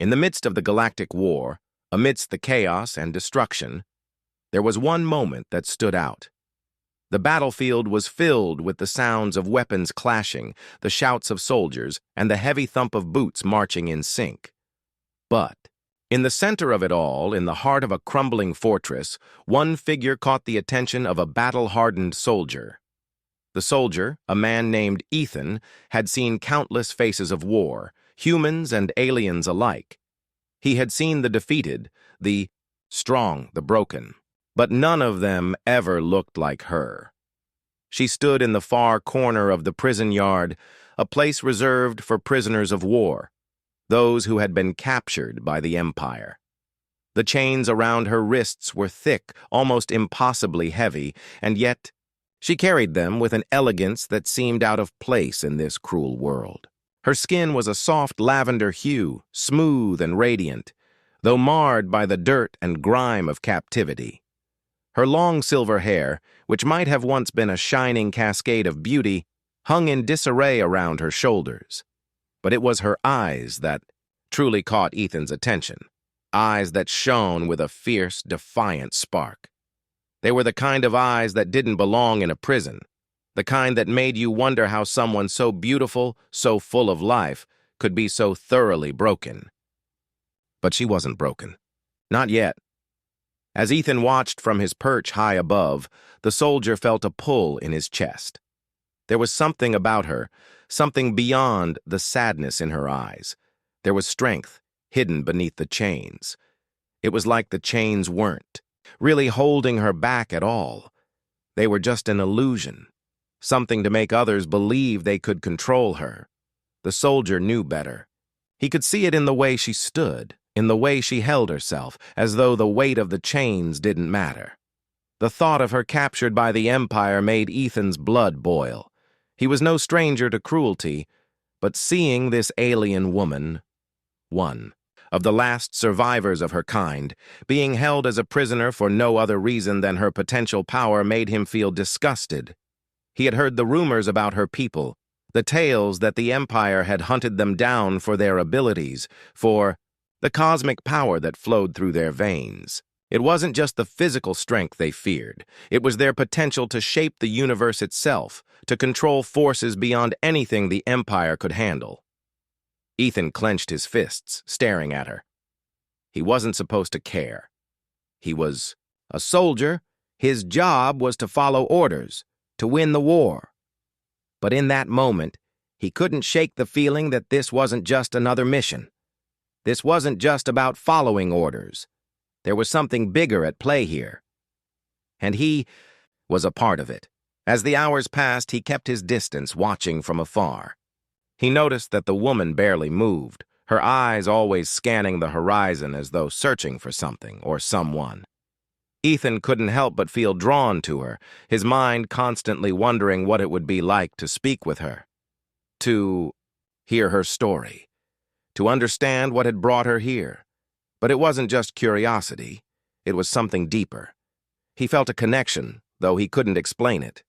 In the midst of the galactic war, amidst the chaos and destruction, there was one moment that stood out. The battlefield was filled with the sounds of weapons clashing, the shouts of soldiers, and the heavy thump of boots marching in sync. But, in the center of it all, in the heart of a crumbling fortress, one figure caught the attention of a battle-hardened soldier. The soldier, a man named Ethan, had seen countless faces of war, humans and aliens alike. He had seen the defeated, the strong, the broken, but none of them ever looked like her. She stood in the far corner of the prison yard, a place reserved for prisoners of war, those who had been captured by the Empire. The chains around her wrists were thick, almost impossibly heavy, and yet she carried them with an elegance that seemed out of place in this cruel world. Her skin was a soft lavender hue, smooth and radiant, though marred by the dirt and grime of captivity. Her long silver hair, which might have once been a shining cascade of beauty, hung in disarray around her shoulders. But it was her eyes that truly caught Ethan's attention, eyes that shone with a fierce, defiant spark. They were the kind of eyes that didn't belong in a prison, the kind that made you wonder how someone so beautiful, so full of life, could be so thoroughly broken. But she wasn't broken. Not yet. As Ethan watched from his perch high above, the soldier felt a pull in his chest. There was something about her, something beyond the sadness in her eyes. There was strength hidden beneath the chains. It was like the chains weren't really holding her back at all. They were just an illusion, something to make others believe they could control her. The soldier knew better. He could see it in the way she stood, in the way she held herself, as though the weight of the chains didn't matter. The thought of her captured by the Empire made Ethan's blood boil. He was no stranger to cruelty, but seeing this alien woman, one of the last survivors of her kind, being held as a prisoner for no other reason than her potential power, made him feel disgusted. He had heard the rumors about her people, the tales that the Empire had hunted them down for their abilities, for the cosmic power that flowed through their veins. It wasn't just the physical strength they feared. It was their potential to shape the universe itself, to control forces beyond anything the Empire could handle. Ethan clenched his fists, staring at her. He wasn't supposed to care. He was a soldier. His job was to follow orders, to win the war. But in that moment, he couldn't shake the feeling that this wasn't just another mission. This wasn't just about following orders. There was something bigger at play here. And he was a part of it. As the hours passed, he kept his distance, watching from afar. He noticed that the woman barely moved, her eyes always scanning the horizon as though searching for something or someone. Ethan couldn't help but feel drawn to her, his mind constantly wondering what it would be like to speak with her, to hear her story, to understand what had brought her here. But it wasn't just curiosity, it was something deeper. He felt a connection, though he couldn't explain it.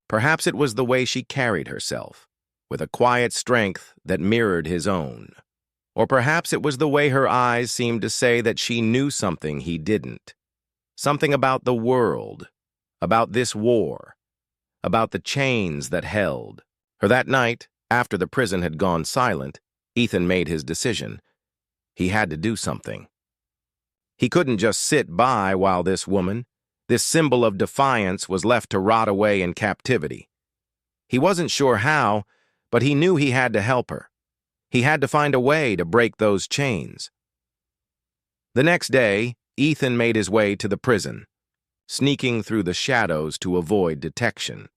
Perhaps it was the way she carried herself, with a quiet strength that mirrored his own. Or perhaps it was the way her eyes seemed to say that she knew something he didn't. Something about the world, about this war, about the chains that held. For that night, after the prison had gone silent, Ethan made his decision. He had to do something. He couldn't just sit by while this woman, this symbol of defiance, was left to rot away in captivity. He wasn't sure how, but he knew he had to help her. He had to find a way to break those chains. The next day, Ethan made his way to the prison, sneaking through the shadows to avoid detection.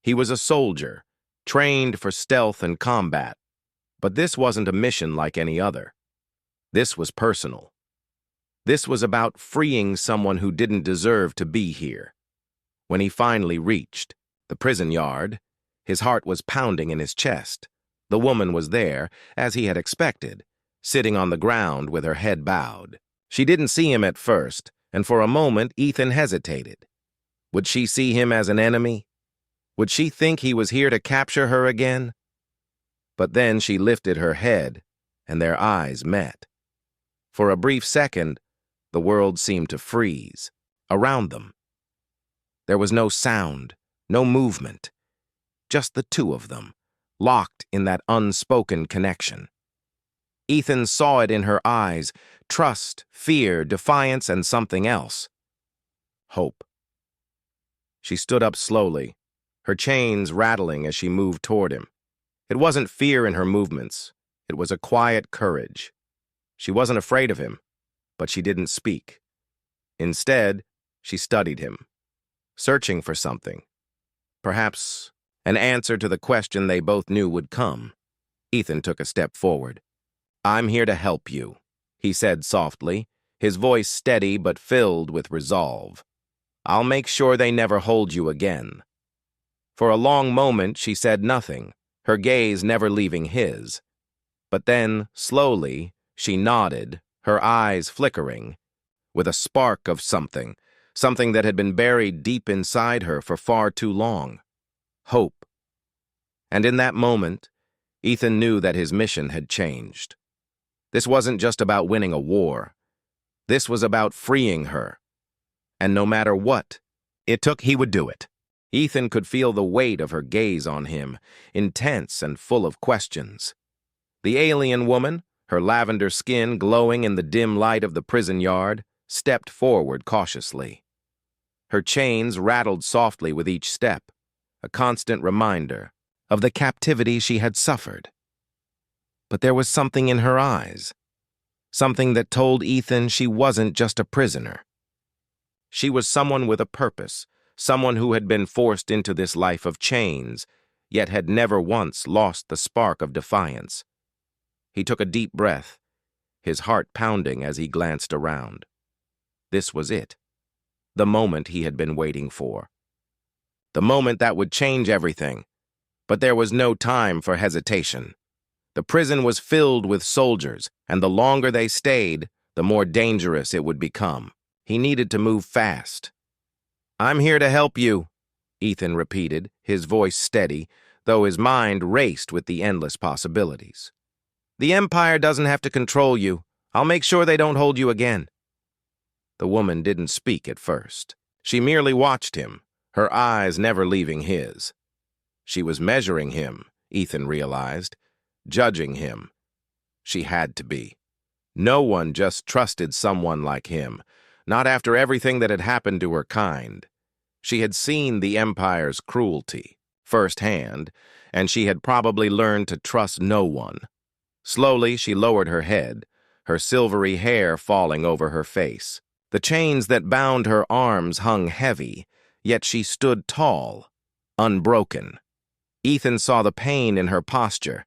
He was a soldier, trained for stealth and combat, but this wasn't a mission like any other. This was personal. This was about freeing someone who didn't deserve to be here. When he finally reached the prison yard, his heart was pounding in his chest. The woman was there, as he had expected, sitting on the ground with her head bowed. She didn't see him at first, and for a moment Ethan hesitated. Would she see him as an enemy? Would she think he was here to capture her again? But then she lifted her head, and their eyes met. For a brief second, the world seemed to freeze around them. There was no sound, no movement, just the two of them, locked in that unspoken connection. Ethan saw it in her eyes: trust, fear, defiance, and something else. Hope. She stood up slowly, her chains rattling as she moved toward him. It wasn't fear in her movements. It was a quiet courage. She wasn't afraid of him, but she didn't speak. Instead, she studied him, searching for something. Perhaps an answer to the question they both knew would come. Ethan took a step forward. "I'm here to help you," he said softly, his voice steady but filled with resolve. "I'll make sure they never hold you again." For a long moment, she said nothing, her gaze never leaving his. But then, slowly, she nodded, her eyes flickering, with a spark of something that had been buried deep inside her for far too long. Hope. And in that moment, Ethan knew that his mission had changed. This wasn't just about winning a war. This was about freeing her. And no matter what it took, he would do it. Ethan could feel the weight of her gaze on him, intense and full of questions. The alien woman, her lavender skin glowing in the dim light of the prison yard, stepped forward cautiously. Her chains rattled softly with each step, a constant reminder of the captivity she had suffered. But there was something in her eyes, something that told Ethan she wasn't just a prisoner. She was someone with a purpose, someone who had been forced into this life of chains, yet had never once lost the spark of defiance. He took a deep breath, his heart pounding as he glanced around. This was it, the moment he had been waiting for. The moment that would change everything. But there was no time for hesitation. The prison was filled with soldiers, and the longer they stayed, the more dangerous it would become. He needed to move fast. "I'm here to help you," Ethan repeated, his voice steady, though his mind raced with the endless possibilities. "The Empire doesn't have to control you. I'll make sure they don't hold you again." The woman didn't speak at first. She merely watched him, her eyes never leaving his. She was measuring him, Ethan realized, judging him. She had to be. No one just trusted someone like him, not after everything that had happened to her kind. She had seen the Empire's cruelty firsthand, and she had probably learned to trust no one. Slowly, she lowered her head, her silvery hair falling over her face. The chains that bound her arms hung heavy, yet she stood tall, unbroken. Ethan saw the pain in her posture,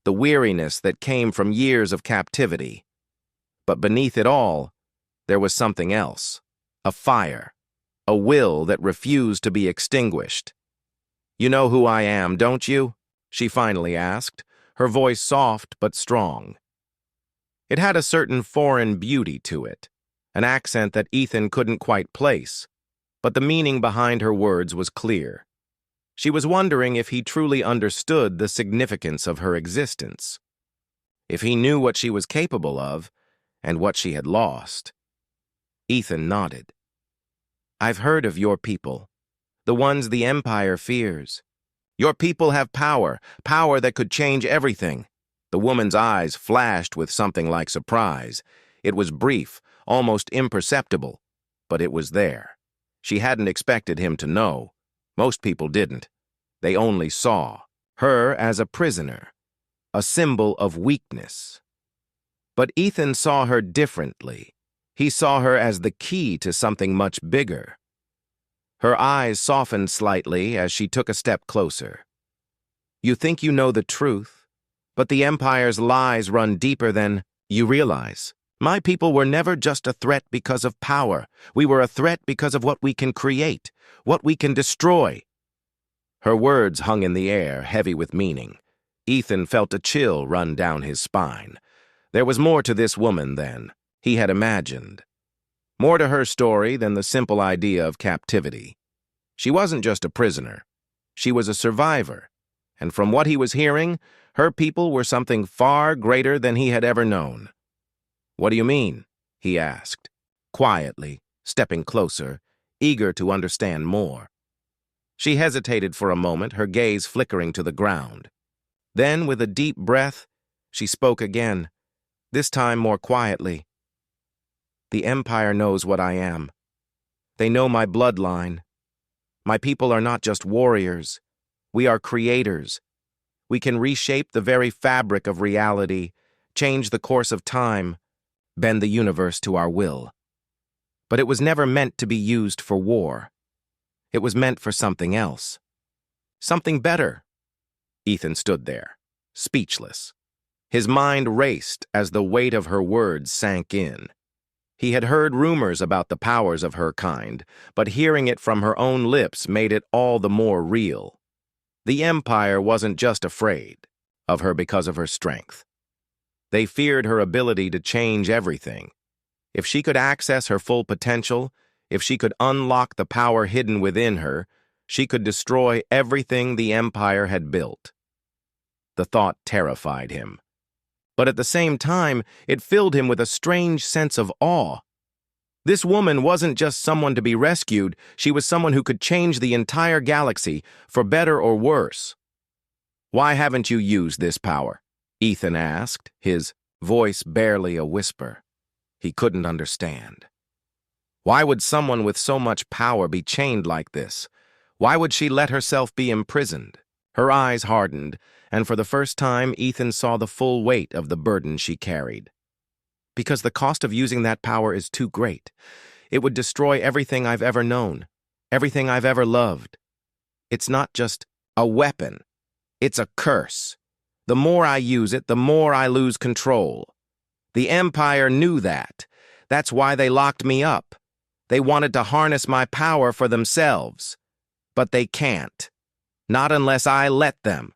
the weariness that came from years of captivity. But beneath it all, there was something else, a fire, a will that refused to be extinguished. "You know who I am, don't you?" she finally asked, her voice soft but strong. It had a certain foreign beauty to it, an accent that Ethan couldn't quite place, but the meaning behind her words was clear. She was wondering if he truly understood the significance of her existence, if he knew what she was capable of and what she had lost. Ethan nodded. "I've heard of your people, the ones the Empire fears. Your people have power that could change everything." The woman's eyes flashed with something like surprise. It was brief, almost imperceptible, but it was there. She hadn't expected him to know. Most people didn't. They only saw her as a prisoner, a symbol of weakness. But Ethan saw her differently. He saw her as the key to something much bigger. Her eyes softened slightly as she took a step closer. "You think you know the truth, but the Empire's lies run deeper than you realize. My people were never just a threat because of power. We were a threat because of what we can create, what we can destroy." Her words hung in the air, heavy with meaning. Ethan felt a chill run down his spine. There was more to this woman than he had imagined. More to her story than the simple idea of captivity. She wasn't just a prisoner. She was a survivor, and from what he was hearing, her people were something far greater than he had ever known. "What do you mean?" he asked, quietly, stepping closer, eager to understand more. She hesitated for a moment, her gaze flickering to the ground. Then, with a deep breath, she spoke again, this time more quietly. "The Empire knows what I am. They know my bloodline. My people are not just warriors. We are creators. We can reshape the very fabric of reality, change the course of time, bend the universe to our will. But it was never meant to be used for war. It was meant for something else. Something better." Ethan stood there, speechless. His mind raced as the weight of her words sank in. He had heard rumors about the powers of her kind, but hearing it from her own lips made it all the more real. The Empire wasn't just afraid of her because of her strength. They feared her ability to change everything. If she could access her full potential, if she could unlock the power hidden within her, she could destroy everything the Empire had built. The thought terrified him. But at the same time, it filled him with a strange sense of awe. This woman wasn't just someone to be rescued, she was someone who could change the entire galaxy, for better or worse. "Why haven't you used this power?" Ethan asked, his voice barely a whisper. He couldn't understand. Why would someone with so much power be chained like this? Why would she let herself be imprisoned? Her eyes hardened, and for the first time Ethan saw the full weight of the burden she carried. "Because the cost of using that power is too great. It would destroy everything I've ever known, everything I've ever loved. It's not just a weapon. It's a curse. The more I use it, the more I lose control. The Empire knew that. That's why they locked me up. They wanted to harness my power for themselves. But they can't. Not unless I let them."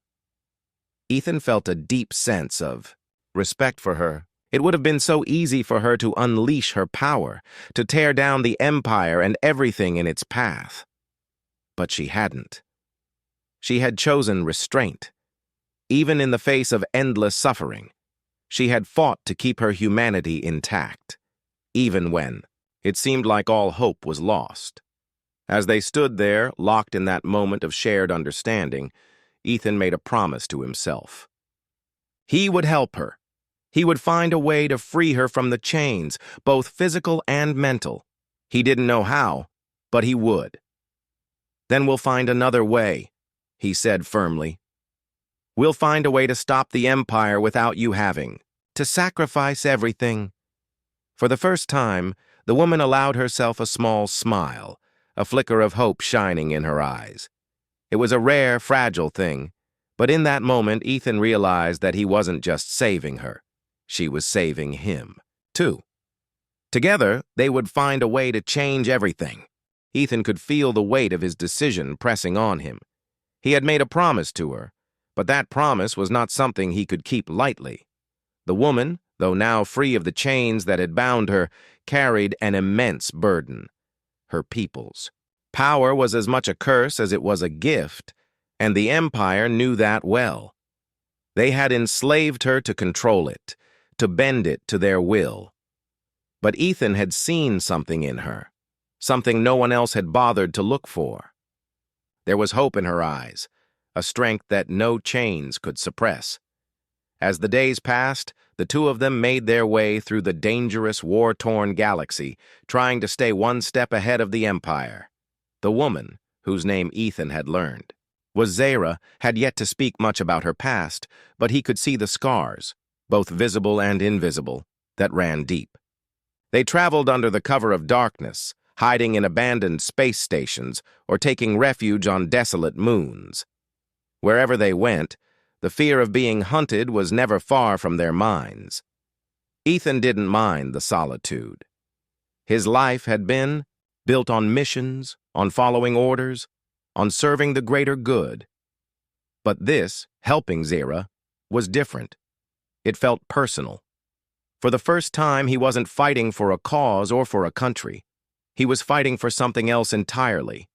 Ethan felt a deep sense of respect for her. It would have been so easy for her to unleash her power, to tear down the Empire and everything in its path. But she hadn't. She had chosen restraint. Even in the face of endless suffering, she had fought to keep her humanity intact, even when it seemed like all hope was lost. As they stood there, locked in that moment of shared understanding, Ethan made a promise to himself. He would help her. He would find a way to free her from the chains, both physical and mental. He didn't know how, but he would. "Then we'll find another way," he said firmly. "We'll find a way to stop the Empire without you having to sacrifice everything." For the first time, the woman allowed herself a small smile, a flicker of hope shining in her eyes. It was a rare, fragile thing, but in that moment Ethan realized that he wasn't just saving her. She was saving him, too. Together, they would find a way to change everything. Ethan could feel the weight of his decision pressing on him. He had made a promise to her, but that promise was not something he could keep lightly. The woman, though now free of the chains that had bound her, carried an immense burden. Her people's. Power was as much a curse as it was a gift, and the Empire knew that well. They had enslaved her to control it, to bend it to their will. But Ethan had seen something in her, something no one else had bothered to look for. There was hope in her eyes, a strength that no chains could suppress. As the days passed, the two of them made their way through the dangerous, war-torn galaxy, trying to stay one step ahead of the Empire. The woman, whose name Ethan had learned, was Zara, had yet to speak much about her past, but he could see the scars, both visible and invisible, that ran deep. They traveled under the cover of darkness, hiding in abandoned space stations or taking refuge on desolate moons. Wherever they went, the fear of being hunted was never far from their minds. Ethan didn't mind the solitude. His life had been built on missions, on following orders, on serving the greater good. But this, helping Zara, was different. It felt personal. For the first time, he wasn't fighting for a cause or for a country. He was fighting for something else entirely.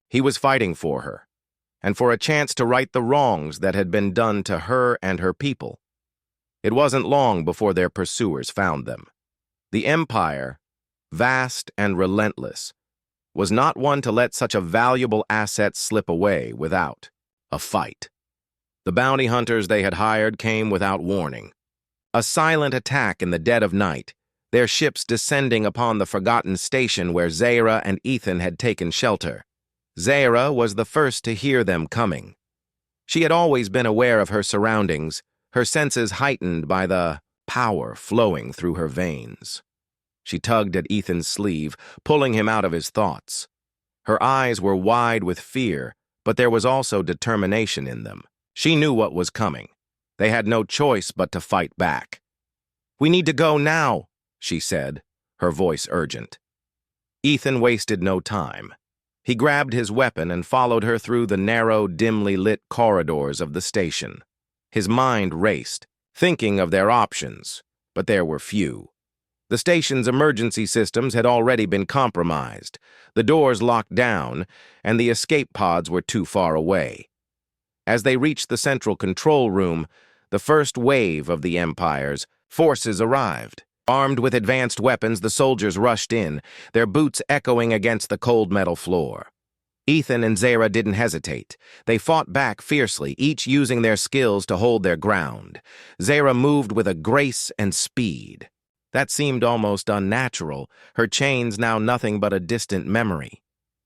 He was fighting for her. and for a chance to right the wrongs that had been done to her and her people. It wasn't long before their pursuers found them. The Empire, vast and relentless, was not one to let such a valuable asset slip away without a fight. The bounty hunters they had hired came without warning. A silent attack in the dead of night, their ships descending upon the forgotten station where Zaira and Ethan had taken shelter. Zaira was the first to hear them coming. She had always been aware of her surroundings, her senses heightened by the power flowing through her veins. She tugged at Ethan's sleeve, pulling him out of his thoughts. Her eyes were wide with fear, but there was also determination in them. She knew what was coming. They had no choice but to fight back. "We need to go now," she said, her voice urgent. Ethan wasted no time. He grabbed his weapon and followed her through the narrow, dimly lit corridors of the station. His mind raced, thinking of their options, but there were few. The station's emergency systems had already been compromised, the doors locked down, and the escape pods were too far away. As they reached the central control room, the first wave of the Empire's forces arrived. Armed with advanced weapons, the soldiers rushed in, their boots echoing against the cold metal floor. Ethan and Zaira didn't hesitate. They fought back fiercely, each using their skills to hold their ground. Zaira moved with a grace and speed. That seemed almost unnatural, her chains now nothing but a distant memory.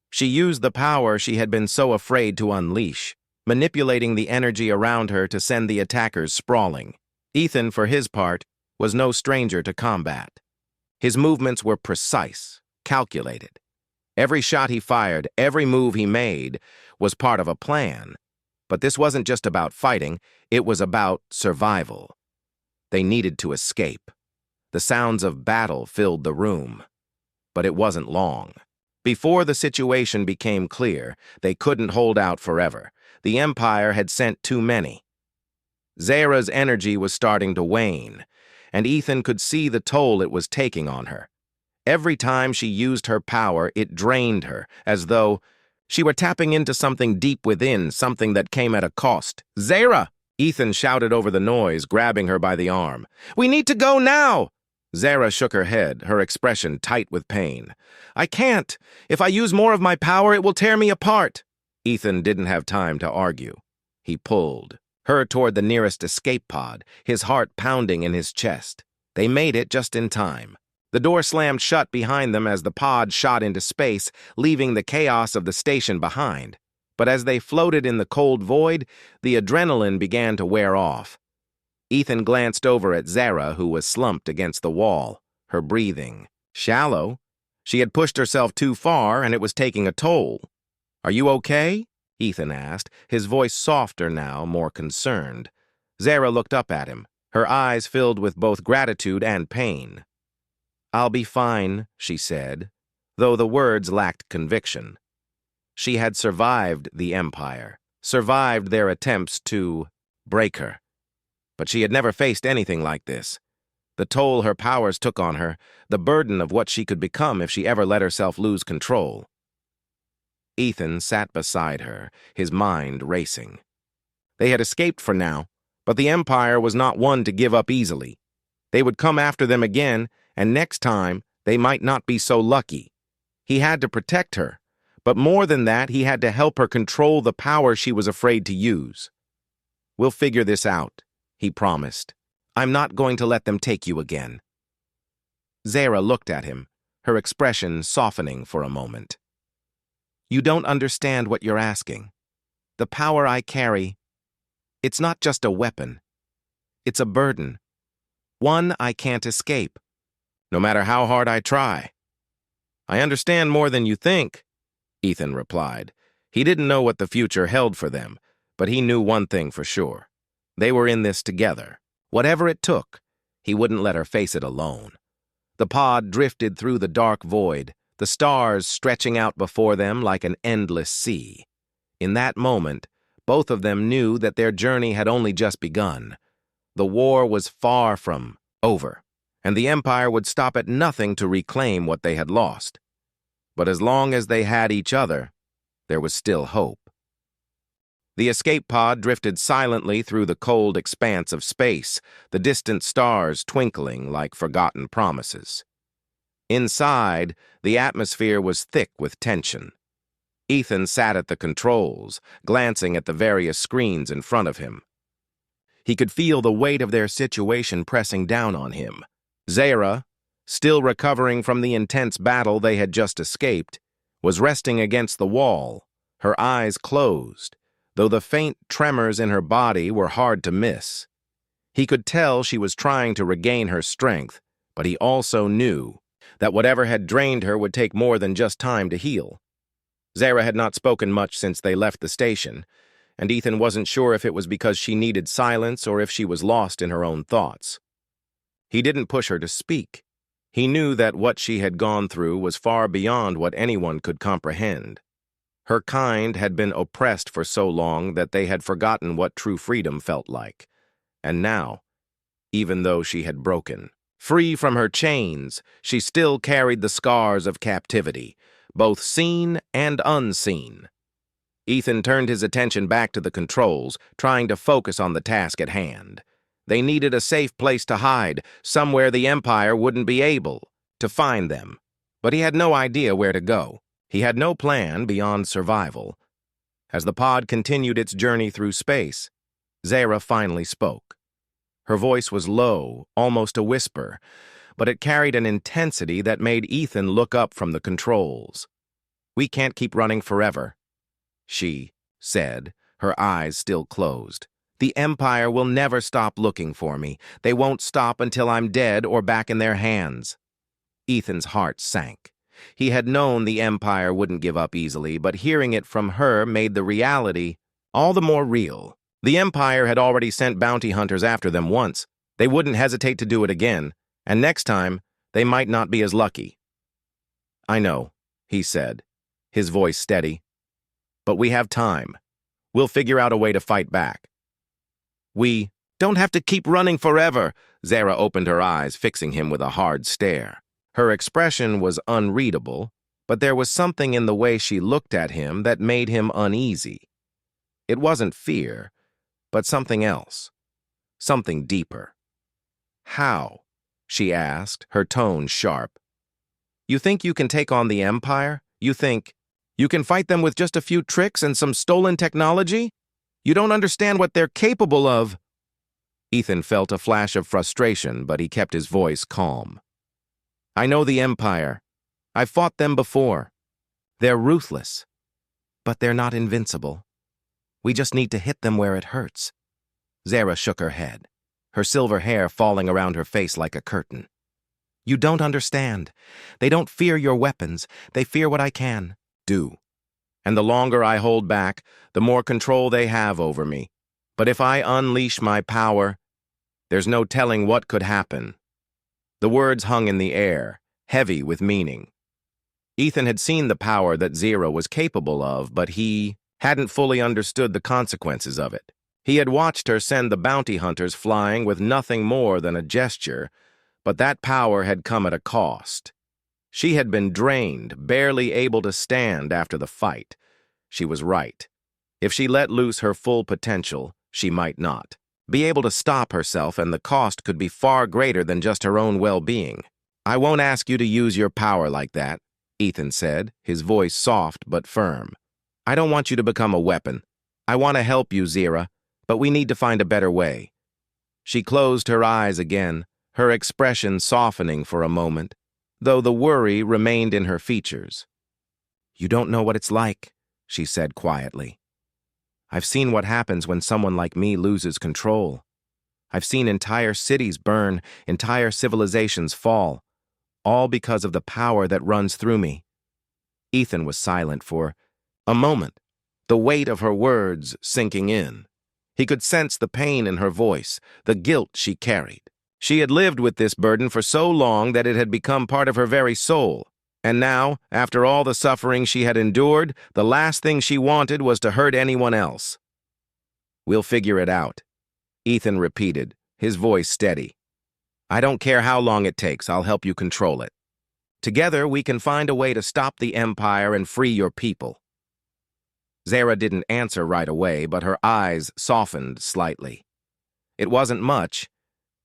She used the power she had been so afraid to unleash, manipulating the energy around her to send the attackers sprawling. Ethan, for his part, was no stranger to combat. His movements were precise, calculated. Every shot he fired, every move he made, was part of a plan. But this wasn't just about fighting, it was about survival. They needed to escape. The sounds of battle filled the room. But it wasn't long. Before the situation became clear, they couldn't hold out forever. The Empire had sent too many. Zaira's energy was starting to wane, and Ethan could see the toll it was taking on her. Every time she used her power, it drained her, as though she were tapping into something deep within, something that came at a cost. "Zaira!" Ethan shouted over the noise, grabbing her by the arm. "We need to go now!" Zaira shook her head, her expression tight with pain. "I can't. If I use more of my power, it will tear me apart." Ethan didn't have time to argue. He pulled her toward the nearest escape pod, his heart pounding in his chest. They made it just in time. The door slammed shut behind them as the pod shot into space, leaving the chaos of the station behind. But as they floated in the cold void, the adrenaline began to wear off. Ethan glanced over at Zaira, who was slumped against the wall, her breathing shallow. She had pushed herself too far, and it was taking a toll. "Are you okay?" Ethan asked, his voice softer now, more concerned. Zaira looked up at him, her eyes filled with both gratitude and pain. "I'll be fine," she said, though the words lacked conviction. She had survived the Empire, survived their attempts to break her. But she had never faced anything like this. The toll her powers took on her, the burden of what she could become if she ever let herself lose control. Ethan sat beside her, his mind racing. They had escaped for now, but the Empire was not one to give up easily. They would come after them again, and next time they might not be so lucky. He had to protect her, but more than that, he had to help her control the power she was afraid to use. "We'll figure this out," he promised. "I'm not going to let them take you again." Zaira looked at him, her expression softening for a moment. "You don't understand what you're asking. The power I carry, it's not just a weapon. It's a burden. One I can't escape, no matter how hard I try." "I understand more than you think," Ethan replied. He didn't know what the future held for them, but he knew one thing for sure. They were in this together. Whatever it took, he wouldn't let her face it alone. The pod drifted through the dark void, the stars stretching out before them like an endless sea. In that moment, both of them knew that their journey had only just begun. The war was far from over, and the Empire would stop at nothing to reclaim what they had lost. But as long as they had each other, there was still hope. The escape pod drifted silently through the cold expanse of space, the distant stars twinkling like forgotten promises. Inside, the atmosphere was thick with tension. Ethan sat at the controls, glancing at the various screens in front of him. He could feel the weight of their situation pressing down on him. Zara, still recovering from the intense battle they had just escaped, was resting against the wall, her eyes closed, though the faint tremors in her body were hard to miss. He could tell she was trying to regain her strength, but he also knew that whatever had drained her would take more than just time to heal. Zara had not spoken much since they left the station, and Ethan wasn't sure if it was because she needed silence or if she was lost in her own thoughts. He didn't push her to speak. He knew that what she had gone through was far beyond what anyone could comprehend. Her kind had been oppressed for so long that they had forgotten what true freedom felt like. And now, even though she had broken free from her chains, she still carried the scars of captivity, both seen and unseen. Ethan turned his attention back to the controls, trying to focus on the task at hand. They needed a safe place to hide, somewhere the Empire wouldn't be able to find them. But he had no idea where to go. He had no plan beyond survival. As the pod continued its journey through space, Zara finally spoke. Her voice was low, almost a whisper, but it carried an intensity that made Ethan look up from the controls. "We can't keep running forever," she said, her eyes still closed. "The Empire will never stop looking for me. They won't stop until I'm dead or back in their hands." Ethan's heart sank. He had known the Empire wouldn't give up easily, but hearing it from her made the reality all the more real. The Empire had already sent bounty hunters after them once. They wouldn't hesitate to do it again, and next time, they might not be as lucky. "I know," he said, his voice steady. "But we have time. We'll figure out a way to fight back." "We don't have to keep running forever." Zara opened her eyes, fixing him with a hard stare. Her expression was unreadable, but there was something in the way she looked at him that made him uneasy. It wasn't fear, but something else, something deeper. "How?" she asked, her tone sharp. "You think you can take on the Empire? You think you can fight them with just a few tricks and some stolen technology? You don't understand what they're capable of." Ethan felt a flash of frustration, but he kept his voice calm. "I know the Empire. I've fought them before. They're ruthless, but they're not invincible. We just need to hit them where it hurts." Zara shook her head, her silver hair falling around her face like a curtain. "You don't understand. They don't fear your weapons. They fear what I can do. And the longer I hold back, the more control they have over me. But if I unleash my power, there's no telling what could happen." The words hung in the air, heavy with meaning. Ethan had seen the power that Zara was capable of, but he hadn't fully understood the consequences of it. He had watched her send the bounty hunters flying with nothing more than a gesture, but that power had come at a cost. She had been drained, barely able to stand after the fight. She was right. If she let loose her full potential, she might not be able to stop herself, and the cost could be far greater than just her own well-being. "I won't ask you to use your power like that," Ethan said, his voice soft but firm. "I don't want you to become a weapon. I want to help you, Zara, but we need to find a better way." She closed her eyes again, her expression softening for a moment, though the worry remained in her features. "You don't know what it's like," she said quietly. "I've seen what happens when someone like me loses control. I've seen entire cities burn, entire civilizations fall, all because of the power that runs through me." Ethan was silent for a moment, the weight of her words sinking in. He could sense the pain in her voice, the guilt she carried. She had lived with this burden for so long that it had become part of her very soul. And now, after all the suffering she had endured, the last thing she wanted was to hurt anyone else. "We'll figure it out," Ethan repeated, his voice steady. "I don't care how long it takes, I'll help you control it. Together, we can find a way to stop the Empire and free your people." Zara didn't answer right away, but her eyes softened slightly. It wasn't much,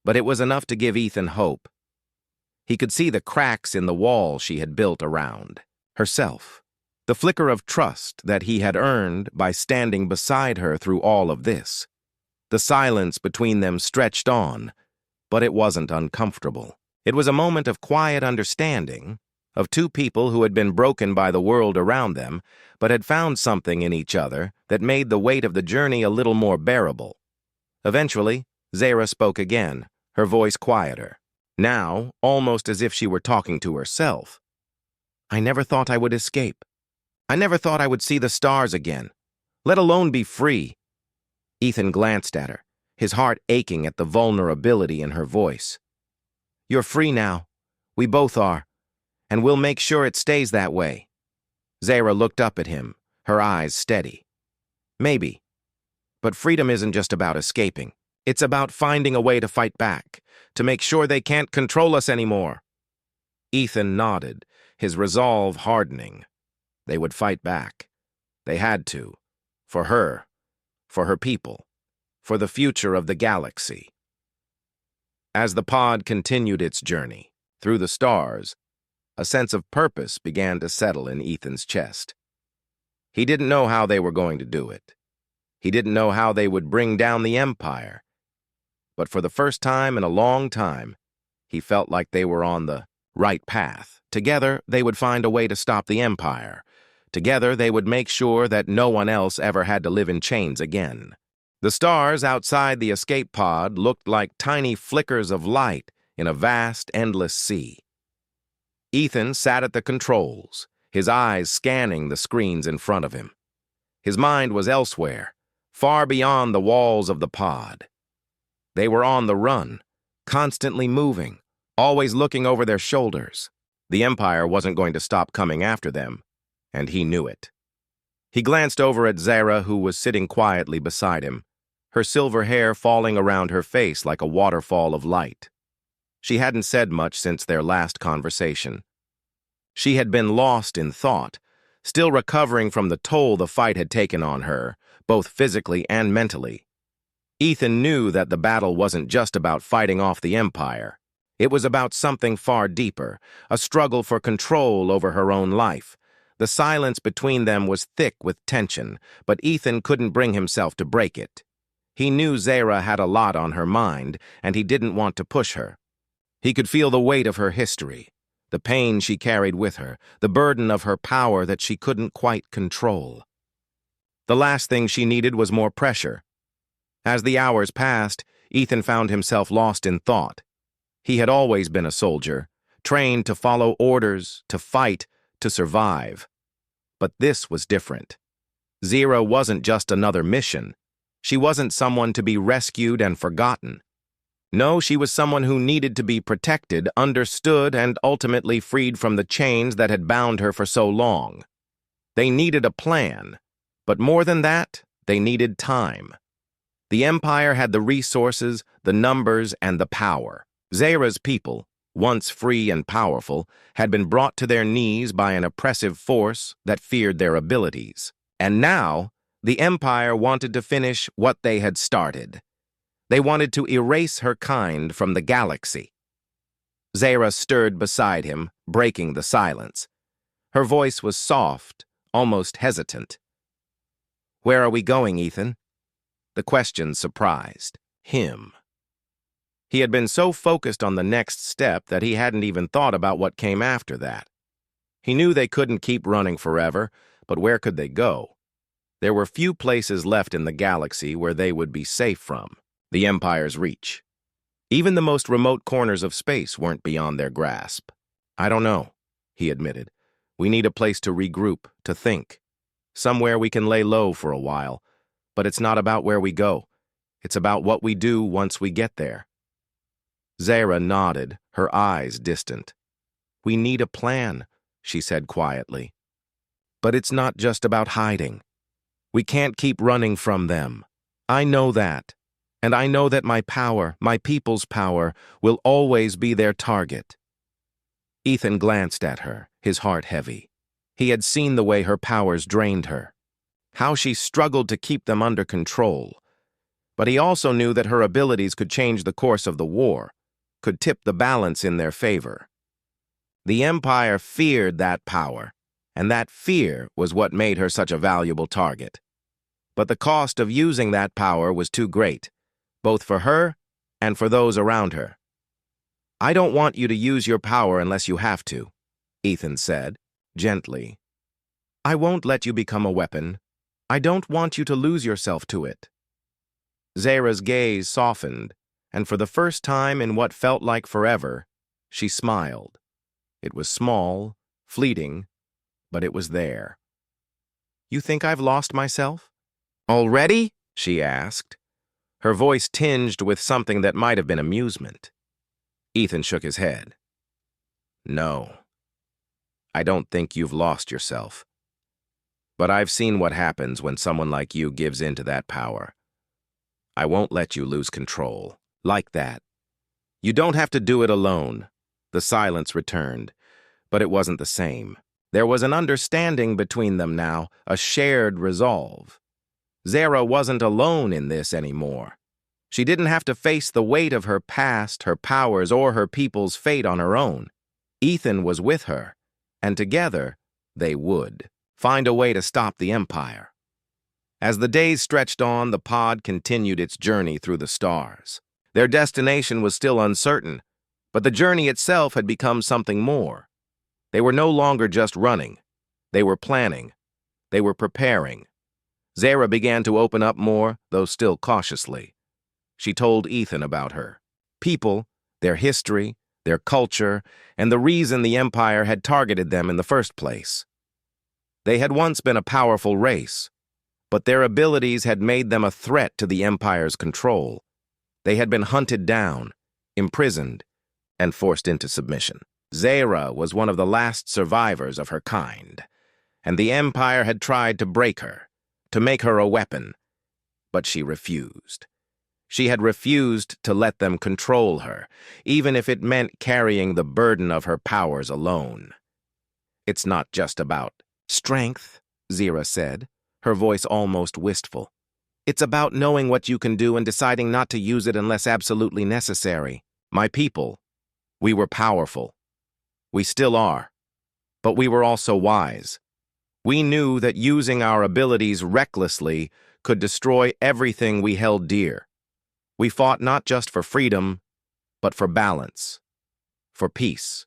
but it was enough to give Ethan hope. He could see the cracks in the wall she had built around herself, the flicker of trust that he had earned by standing beside her through all of this. The silence between them stretched on, but it wasn't uncomfortable. It was a moment of quiet understanding, of two people who had been broken by the world around them, but had found something in each other that made the weight of the journey a little more bearable. Eventually, Zara spoke again, her voice quieter. Now, almost as if she were talking to herself. "I never thought I would escape. I never thought I would see the stars again, let alone be free." Ethan glanced at her, his heart aching at the vulnerability in her voice. "You're free now. We both are. And we'll make sure it stays that way." Zara looked up at him, her eyes steady. "Maybe. But freedom isn't just about escaping. It's about finding a way to fight back, to make sure they can't control us anymore." Ethan nodded, his resolve hardening. They would fight back. They had to. For her people, for the future of the galaxy. As the pod continued its journey through the stars, a sense of purpose began to settle in Ethan's chest. He didn't know how they were going to do it. He didn't know how they would bring down the Empire. But for the first time in a long time, he felt like they were on the right path. Together, they would find a way to stop the Empire. Together, they would make sure that no one else ever had to live in chains again. The stars outside the escape pod looked like tiny flickers of light in a vast, endless sea. Ethan sat at the controls, his eyes scanning the screens in front of him. His mind was elsewhere, far beyond the walls of the pod. They were on the run, constantly moving, always looking over their shoulders. The Empire wasn't going to stop coming after them, and he knew it. He glanced over at Zara, who was sitting quietly beside him, her silver hair falling around her face like a waterfall of light. She hadn't said much since their last conversation. She had been lost in thought, still recovering from the toll the fight had taken on her, both physically and mentally. Ethan knew that the battle wasn't just about fighting off the Empire. It was about something far deeper, a struggle for control over her own life. The silence between them was thick with tension, but Ethan couldn't bring himself to break it. He knew Zara had a lot on her mind, and he didn't want to push her. He could feel the weight of her history, the pain she carried with her, the burden of her power that she couldn't quite control. The last thing she needed was more pressure. As the hours passed, Ethan found himself lost in thought. He had always been a soldier, trained to follow orders, to fight, to survive. But this was different. Zara wasn't just another mission. She wasn't someone to be rescued and forgotten. No, she was someone who needed to be protected, understood, and ultimately freed from the chains that had bound her for so long. They needed a plan, but more than that, they needed time. The Empire had the resources, the numbers, and the power. Zara's people, once free and powerful, had been brought to their knees by an oppressive force that feared their abilities. And now, the Empire wanted to finish what they had started. They wanted to erase her kind from the galaxy. Zara stirred beside him, breaking the silence. Her voice was soft, almost hesitant. "Where are we going, Ethan?" The question surprised him. He had been so focused on the next step that he hadn't even thought about what came after that. He knew they couldn't keep running forever, but where could they go? There were few places left in the galaxy where they would be safe from the Empire's reach. Even the most remote corners of space weren't beyond their grasp. "I don't know," he admitted. "We need a place to regroup, to think. Somewhere we can lay low for a while. But it's not about where we go. It's about what we do once we get there." Zara nodded, her eyes distant. "We need a plan," she said quietly. "But it's not just about hiding. We can't keep running from them. I know that. And I know that my power, my people's power, will always be their target." Ethan glanced at her, his heart heavy. He had seen the way her powers drained her. how she struggled to keep them under control. But he also knew that her abilities could change the course of the war, could tip the balance in their favor. The Empire feared that power, and that fear was what made her such a valuable target. But the cost of using that power was too great, both for her and for those around her. "I don't want you to use your power unless you have to," Ethan said, gently. "I won't let you become a weapon. I don't want you to lose yourself to it." Zara's gaze softened, and for the first time in what felt like forever, she smiled. It was small, fleeting, but it was there. "You think I've lost myself?" "Already?" she asked, her voice tinged with something that might have been amusement. Ethan shook his head. "No, I don't think you've lost yourself. But I've seen what happens when someone like you gives in to that power. I won't let you lose control. Like that. You don't have to do it alone." The silence returned, but it wasn't the same. There was an understanding between them now, a shared resolve. Zara wasn't alone in this anymore. She didn't have to face the weight of her past, her powers, or her people's fate on her own. Ethan was with her, and together they would find a way to stop the Empire. As the days stretched on, the pod continued its journey through the stars. Their destination was still uncertain, but the journey itself had become something more. They were no longer just running. They were planning. They were preparing. Zara began to open up more, though still cautiously. She told Ethan about her people, their history, their culture, and the reason the Empire had targeted them in the first place. They had once been a powerful race, but their abilities had made them a threat to the Empire's control. They had been hunted down, imprisoned, and forced into submission. Zara was one of the last survivors of her kind, and the Empire had tried to break her, to make her a weapon, but she refused. She had refused to let them control her, even if it meant carrying the burden of her powers alone. "It's not just about strength," Zara said, her voice almost wistful. "It's about knowing what you can do and deciding not to use it unless absolutely necessary. My people, we were powerful. We still are. But we were also wise. We knew that using our abilities recklessly could destroy everything we held dear. We fought not just for freedom, but for balance, for peace."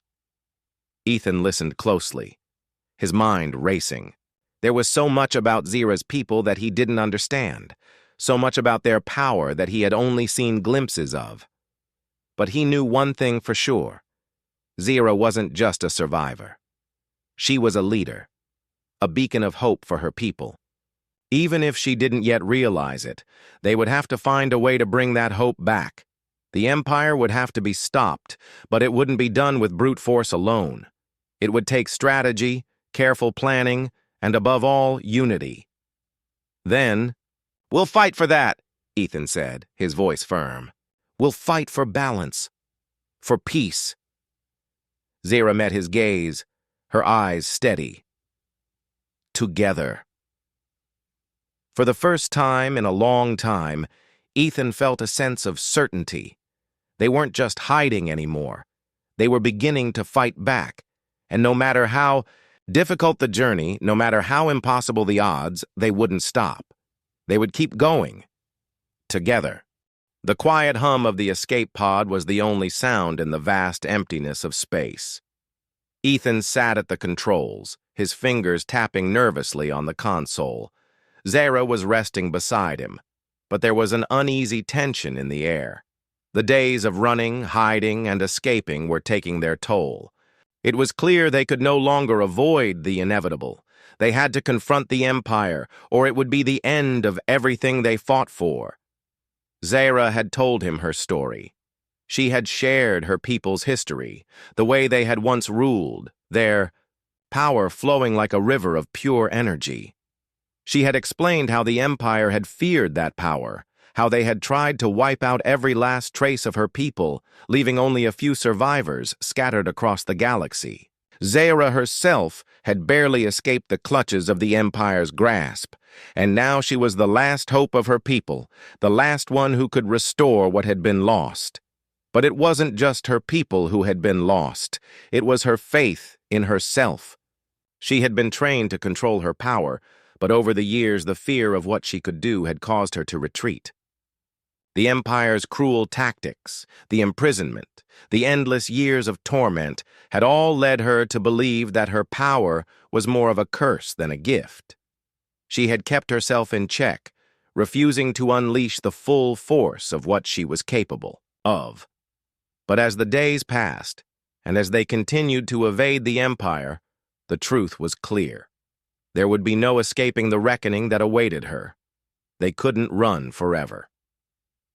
Ethan listened closely, his mind racing. There was so much about Zara's people that he didn't understand, so much about their power that he had only seen glimpses of. But he knew one thing for sure. Zara wasn't just a survivor. She was a leader, a beacon of hope for her people. Even if she didn't yet realize it, they would have to find a way to bring that hope back. The Empire would have to be stopped, but it wouldn't be done with brute force alone. It would take strategy, careful planning, and above all, unity. Then, "We'll fight for that," Ethan said, his voice firm. "We'll fight for balance, for peace." Zara met his gaze, her eyes steady. "Together." For the first time in a long time, Ethan felt a sense of certainty. They weren't just hiding anymore. They were beginning to fight back, and no matter how difficult the journey, no matter how impossible the odds, they wouldn't stop. They would keep going. Together. The quiet hum of the escape pod was the only sound in the vast emptiness of space. Ethan sat at the controls, his fingers tapping nervously on the console. Zara was resting beside him, but there was an uneasy tension in the air. The days of running, hiding, and escaping were taking their toll. It was clear they could no longer avoid the inevitable. They had to confront the Empire, or it would be the end of everything they fought for. Zara had told him her story. She had shared her people's history, the way they had once ruled, their power flowing like a river of pure energy. She had explained how the Empire had feared that power, how they had tried to wipe out every last trace of her people, leaving only a few survivors scattered across the galaxy. Zaira herself had barely escaped the clutches of the Empire's grasp, and now she was the last hope of her people, the last one who could restore what had been lost. But it wasn't just her people who had been lost. It was her faith in herself. She had been trained to control her power, but over the years the fear of what she could do had caused her to retreat. The Empire's cruel tactics, the imprisonment, the endless years of torment had all led her to believe that her power was more of a curse than a gift. She had kept herself in check, refusing to unleash the full force of what she was capable of. But as the days passed, and as they continued to evade the Empire, the truth was clear. There would be no escaping the reckoning that awaited her. They couldn't run forever.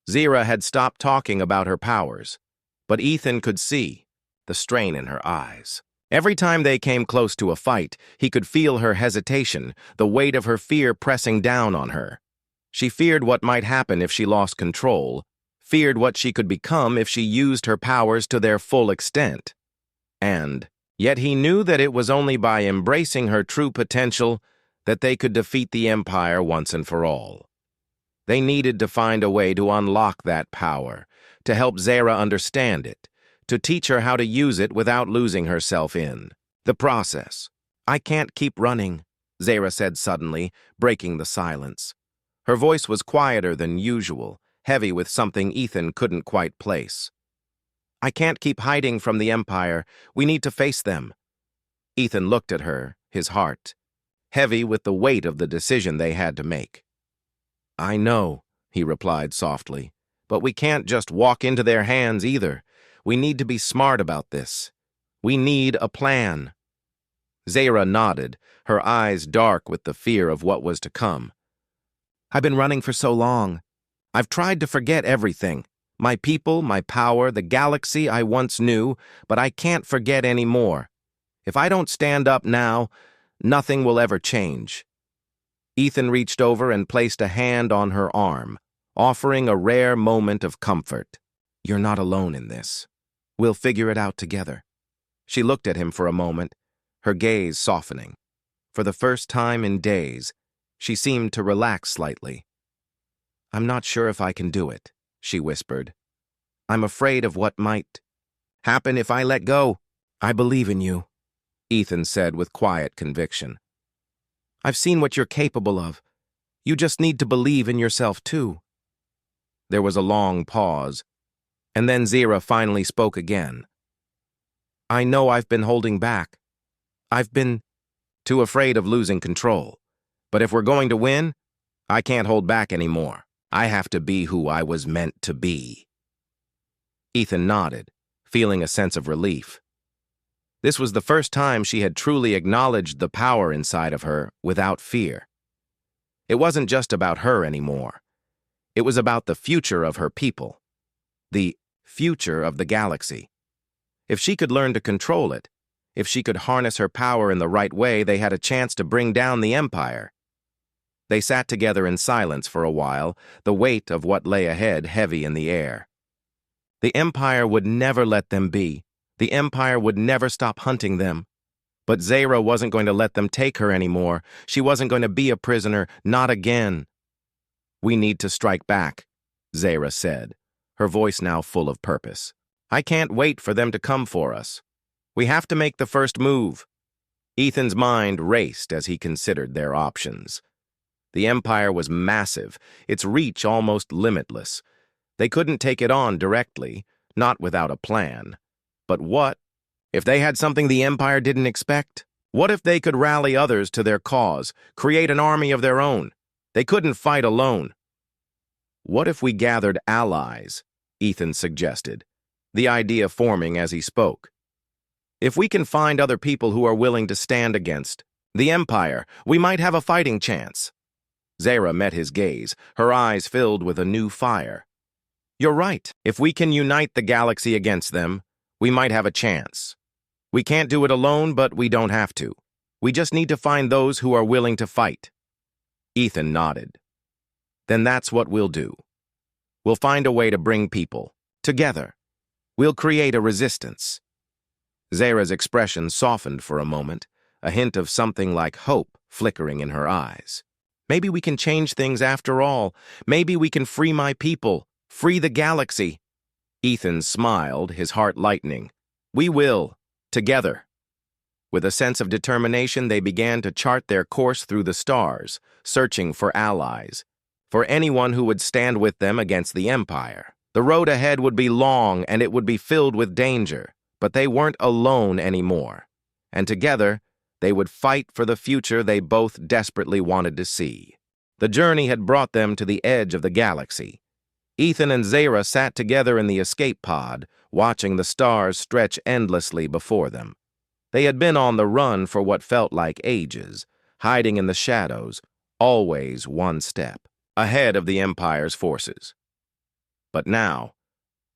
Zaira had stopped talking about her powers, but Ethan could see the strain in her eyes. Every time they came close to a fight, he could feel her hesitation, the weight of her fear pressing down on her. She feared what might happen if she lost control, feared what she could become if she used her powers to their full extent. And yet he knew that it was only by embracing her true potential that they could defeat the Empire once and for all. They needed to find a way to unlock that power, to help Zaira understand it, to teach her how to use it without losing herself in the process. "I can't keep running," Zaira said suddenly, breaking the silence. Her voice was quieter than usual, heavy with something Ethan couldn't quite place. "I can't keep hiding from the Empire. We need to face them." Ethan looked at her, his heart heavy with the weight of the decision they had to make. "I know," he replied softly, "but we can't just walk into their hands either. We need to be smart about this. We need a plan." Zaira nodded, her eyes dark with the fear of what was to come. "I've been running for so long. I've tried to forget everything. My people, my power, the galaxy I once knew, but I can't forget anymore. If I don't stand up now, nothing will ever change." Ethan reached over and placed a hand on her arm, offering a rare moment of comfort. "You're not alone in this. We'll figure it out together." She looked at him for a moment, her gaze softening. For the first time in days, she seemed to relax slightly. "I'm not sure if I can do it," she whispered. "I'm afraid of what might happen if I let go." "I believe in you," Ethan said with quiet conviction. "I've seen what you're capable of. You just need to believe in yourself too." There was a long pause, and then Zaira finally spoke again. "I know I've been holding back. I've been too afraid of losing control. But if we're going to win, I can't hold back anymore. I have to be who I was meant to be." Ethan nodded, feeling a sense of relief. This was the first time she had truly acknowledged the power inside of her without fear. It wasn't just about her anymore. It was about the future of her people, the future of the galaxy. If she could learn to control it, if she could harness her power in the right way, they had a chance to bring down the Empire. They sat together in silence for a while, the weight of what lay ahead heavy in the air. The Empire would never let them be. The Empire would never stop hunting them. But Zaira wasn't going to let them take her anymore. She wasn't going to be a prisoner, not again. "We need to strike back," Zaira said, her voice now full of purpose. "I can't wait for them to come for us. We have to make the first move." Ethan's mind raced as he considered their options. The Empire was massive, its reach almost limitless. They couldn't take it on directly, not without a plan. But what if they had something the Empire didn't expect? What if they could rally others to their cause, create an army of their own? They couldn't fight alone. "What if we gathered allies?" Ethan suggested, the idea forming as he spoke. "If we can find other people who are willing to stand against the Empire, we might have a fighting chance." Zaira met his gaze, her eyes filled with a new fire. "You're right. If we can unite the galaxy against them, we might have a chance. We can't do it alone, but we don't have to. We just need to find those who are willing to fight." Ethan nodded. "Then that's what we'll do. We'll find a way to bring people together. We'll create a resistance." Zara's expression softened for a moment, a hint of something like hope flickering in her eyes. Maybe we can change things after all. Maybe we can free my people, free the galaxy. Ethan smiled, his heart lightening. We will, together. With a sense of determination, they began to chart their course through the stars, searching for allies, for anyone who would stand with them against the Empire. The road ahead would be long and it would be filled with danger, but they weren't alone anymore. And together, they would fight for the future they both desperately wanted to see. The journey had brought them to the edge of the galaxy. Ethan and Zara sat together in the escape pod, watching the stars stretch endlessly before them. They had been on the run for what felt like ages, hiding in the shadows, always one step ahead of the Empire's forces. But now,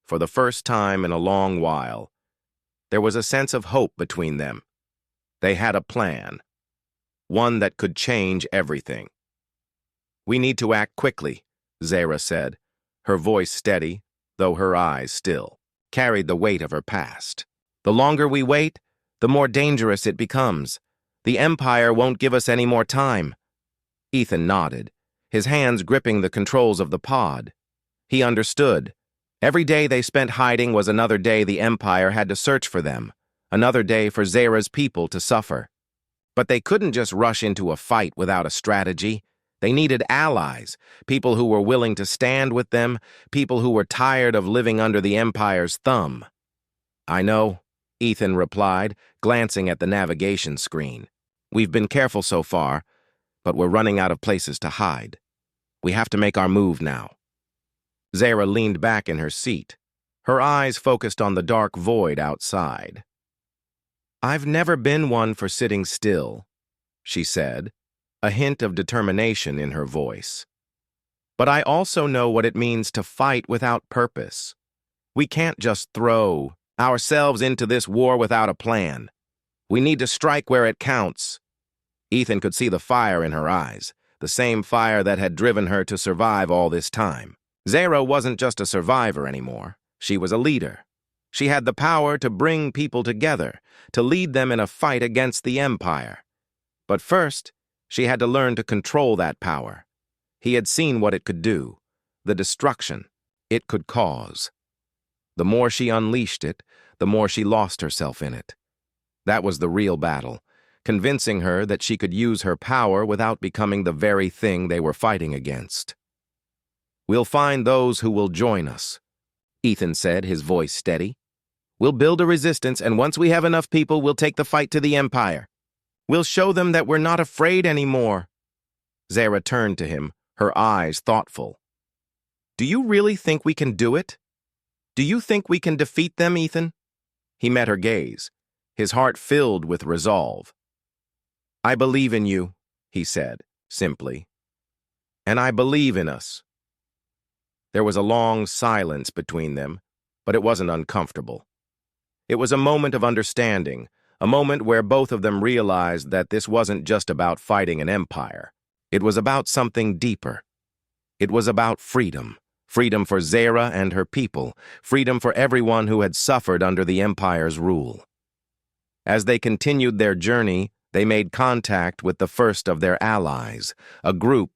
for the first time in a long while, there was a sense of hope between them. They had a plan, one that could change everything. We need to act quickly, Zara said, her voice steady, though her eyes still carried the weight of her past. The longer we wait, the more dangerous it becomes. The Empire won't give us any more time. Ethan nodded, his hands gripping the controls of the pod. He understood. Every day they spent hiding was another day the Empire had to search for them, another day for Zara's people to suffer. But they couldn't just rush into a fight without a strategy. They needed allies, people who were willing to stand with them, people who were tired of living under the Empire's thumb. I know, Ethan replied, glancing at the navigation screen. We've been careful so far, but we're running out of places to hide. We have to make our move now. Zara leaned back in her seat, her eyes focused on the dark void outside. I've never been one for sitting still, she said, a hint of determination in her voice. But I also know what it means to fight without purpose. We can't just throw ourselves into this war without a plan. We need to strike where it counts. Ethan could see the fire in her eyes, the same fire that had driven her to survive all this time. Zara wasn't just a survivor anymore. She was a leader. She had the power to bring people together, to lead them in a fight against the Empire. But first, she had to learn to control that power. He had seen what it could do, the destruction it could cause. The more she unleashed it, the more she lost herself in it. That was the real battle, convincing her that she could use her power without becoming the very thing they were fighting against. We'll find those who will join us, Ethan said, his voice steady. We'll build a resistance, and once we have enough people, we'll take the fight to the Empire. We'll show them that we're not afraid anymore. Zara turned to him, her eyes thoughtful. Do you really think we can do it? Do you think we can defeat them, Ethan? He met her gaze, his heart filled with resolve. I believe in you, he said, simply. And I believe in us. There was a long silence between them, but it wasn't uncomfortable. It was a moment of understanding, a moment where both of them realized that this wasn't just about fighting an empire. It was about something deeper. It was about freedom. Freedom for Zara and her people. Freedom for everyone who had suffered under the Empire's rule. As they continued their journey, they made contact with the first of their allies, a group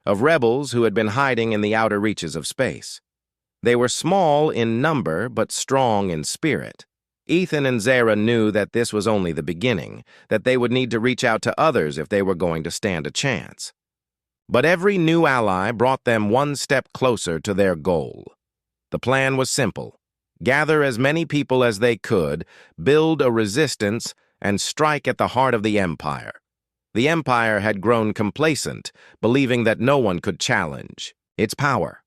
of rebels who had been hiding in the outer reaches of space. They were small in number, but strong in spirit. Ethan and Zara knew that this was only the beginning, that they would need to reach out to others if they were going to stand a chance. But every new ally brought them one step closer to their goal. The plan was simple: gather as many people as they could, build a resistance, and strike at the heart of the Empire. The Empire had grown complacent, believing that no one could challenge its power.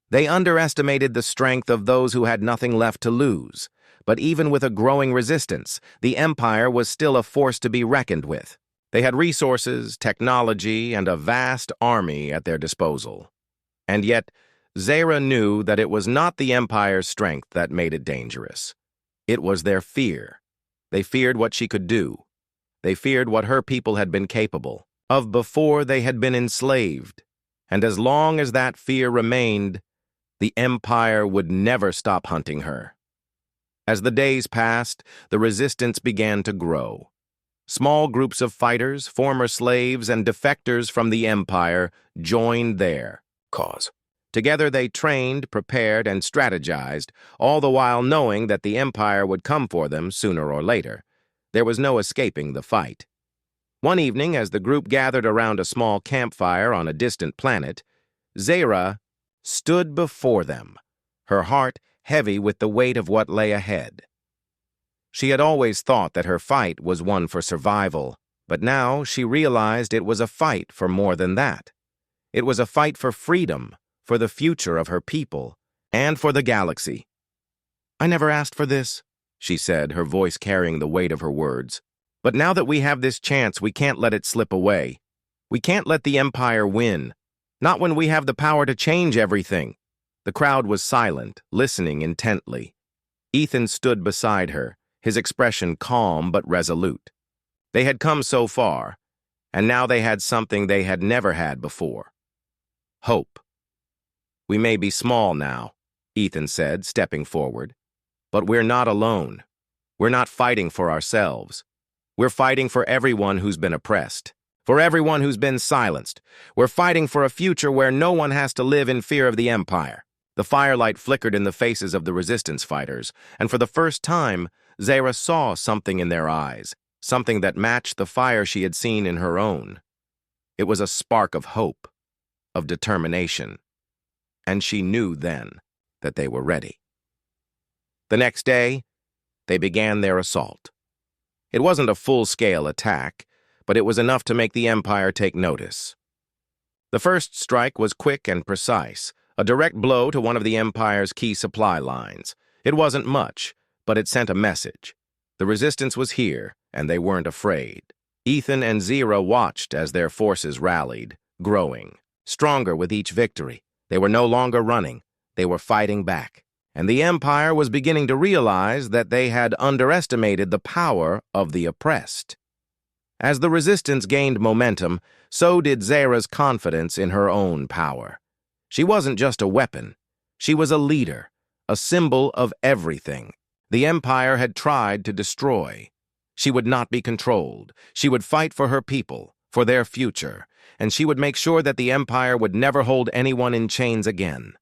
They underestimated the strength of those who had nothing left to lose. But even with a growing resistance, the Empire was still a force to be reckoned with. They had resources, technology, and a vast army at their disposal. And yet, Zara knew that it was not the Empire's strength that made it dangerous. It was their fear. They feared what she could do. They feared what her people had been capable of before they had been enslaved. And as long as that fear remained, the Empire would never stop hunting her. As the days passed, the resistance began to grow. Small groups of fighters, former slaves, and defectors from the Empire joined their cause. Together they trained, prepared, and strategized, all the while knowing that the Empire would come for them sooner or later. There was no escaping the fight. One evening, as the group gathered around a small campfire on a distant planet, Zara stood before them, her heart heavy with the weight of what lay ahead. She had always thought that her fight was one for survival, but now she realized it was a fight for more than that. It was a fight for freedom, for the future of her people, and for the galaxy. "I never asked for this," she said, her voice carrying the weight of her words. "But now that we have this chance, we can't let it slip away. We can't let the Empire win. Not when we have the power to change everything." The crowd was silent, listening intently. Ethan stood beside her, his expression calm but resolute. They had come so far, and now they had something they had never had before. Hope. "We may be small now," Ethan said, stepping forward, "but we're not alone. We're not fighting for ourselves. We're fighting for everyone who's been oppressed, for everyone who's been silenced. We're fighting for a future where no one has to live in fear of the Empire." The firelight flickered in the faces of the resistance fighters, and for the first time, Zara saw something in their eyes, something that matched the fire she had seen in her own. It was a spark of hope, of determination, and she knew then that they were ready. The next day, they began their assault. It wasn't a full-scale attack, but it was enough to make the Empire take notice. The first strike was quick and precise, a direct blow to one of the Empire's key supply lines. It wasn't much, but it sent a message. The resistance was here, and they weren't afraid. Ethan and Zara watched as their forces rallied, growing, stronger with each victory. They were no longer running, they were fighting back. And the Empire was beginning to realize that they had underestimated the power of the oppressed. As the resistance gained momentum, so did Zara's confidence in her own power. She wasn't just a weapon. She was a leader, a symbol of everything the Empire had tried to destroy. She would not be controlled. She would fight for her people, for their future, and she would make sure that the Empire would never hold anyone in chains again.